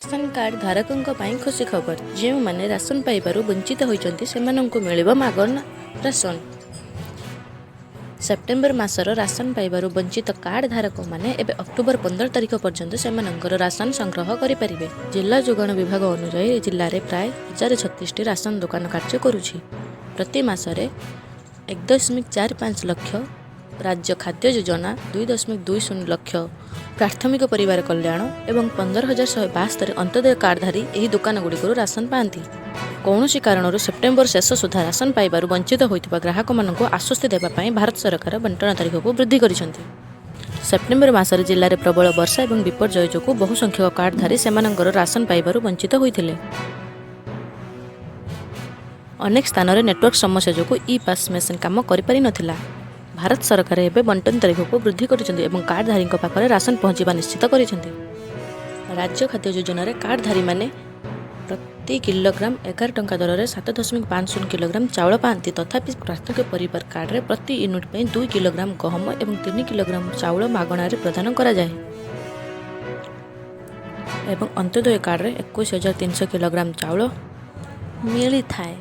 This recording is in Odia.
ରାସନ କାର୍ଡ ଧାରକଙ୍କ ପାଇଁ ଖୁସି ଖବର। ଯେଉଁମାନେ ରାସନ ପାଇବାରୁ ବଞ୍ଚିତ ହୋଇଛନ୍ତି ସେମାନଙ୍କୁ ମିଳିବ ମାଗଣା ରାସନ। ସେପ୍ଟେମ୍ବର ମାସର ରାସନ ପାଇବାରୁ ବଞ୍ଚିତ କାର୍ଡ ଧାରକମାନେ ଏବେ ଅକ୍ଟୋବର 15 ତାରିଖ ପର୍ଯ୍ୟନ୍ତ ସେମାନଙ୍କର ରାସନ ସଂଗ୍ରହ କରିପାରିବେ। ଜିଲ୍ଲା ଯୋଗାଣ ବିଭାଗ ଅନୁଯାୟୀ ଜିଲ୍ଲାରେ ପ୍ରାୟ 1036ଟି ରାସନ ଦୋକାନ କାର୍ଯ୍ୟ କରୁଛି। ପ୍ରତି ମାସରେ 1.45 ଲକ୍ଷ, ରାଜ୍ୟ ଖାଦ୍ୟ ଯୋଜନା 2.20 ଲକ୍ଷ, ପ୍ରାଥମିକ ପରିବାର କଲ୍ୟାଣ ଏବଂ 15,172 ଅନ୍ତୋଦୟ କାର୍ଡଧାରୀ ଏହି ଦୋକାନଗୁଡ଼ିକରୁ ରାସନ ପାଆନ୍ତି। କୌଣସି କାରଣରୁ ସେପ୍ଟେମ୍ବର ଶେଷ ସୁଦ୍ଧା ରାସନ ପାଇବାରୁ ବଞ୍ଚିତ ହୋଇଥିବା ଗ୍ରାହକମାନଙ୍କୁ ଆଶ୍ୱସ୍ତି ଦେବା ପାଇଁ ଭାରତ ସରକାର ବଣ୍ଟନ ତାରିଖକୁ ବୃଦ୍ଧି କରିଛନ୍ତି। ସେପ୍ଟେମ୍ବର ମାସରେ ଜିଲ୍ଲାରେ ପ୍ରବଳ ବର୍ଷା ଏବଂ ବିପର୍ଯ୍ୟୟ ଯୋଗୁଁ ବହୁ ସଂଖ୍ୟକ କାର୍ଡଧାରୀ ସେମାନଙ୍କର ରାସନ ପାଇବାରୁ ବଞ୍ଚିତ ହୋଇଥିଲେ। ଅନେକ ସ୍ଥାନରେ ନେଟୱାର୍କ ସମସ୍ୟା ଯୋଗୁଁ ଇ-ପାସ୍ ମେସିନ୍ କାମ କରିପାରିନଥିଲା। ଭାରତ ସରକାର ଏବେ ବଣ୍ଟନ ତାରିଖକୁ ବୃଦ୍ଧି କରିଛନ୍ତି ଏବଂ କାର୍ଡଧାରୀଙ୍କ ପାଖରେ ରାସନ ପହଞ୍ଚିବା ନିଶ୍ଚିତ କରିଛନ୍ତି। ରାଜ୍ୟ ଖାଦ୍ୟ ଯୋଜନାରେ କାର୍ଡଧାରୀମାନେ ପ୍ରତି କିଲୋଗ୍ରାମ 11 ଟଙ୍କା ଦରରେ 7.50 କିଲୋଗ୍ରାମ ଚାଉଳ ପାଆନ୍ତି। ତଥାପି ପ୍ରାଥମିକ ପରିବାର କାର୍ଡରେ ପ୍ରତି ୟୁନିଟ୍ ପାଇଁ 2 କିଲୋଗ୍ରାମ ଗହମ ଏବଂ 3 କିଲୋଗ୍ରାମ ଚାଉଳ ମାଗଣାରେ ପ୍ରଦାନ କରାଯାଏ ଏବଂ ଅନ୍ତୋଦୟ କାର୍ଡରେ 21,300 କିଲୋଗ୍ରାମ ଚାଉଳ ମିଳିଥାଏ।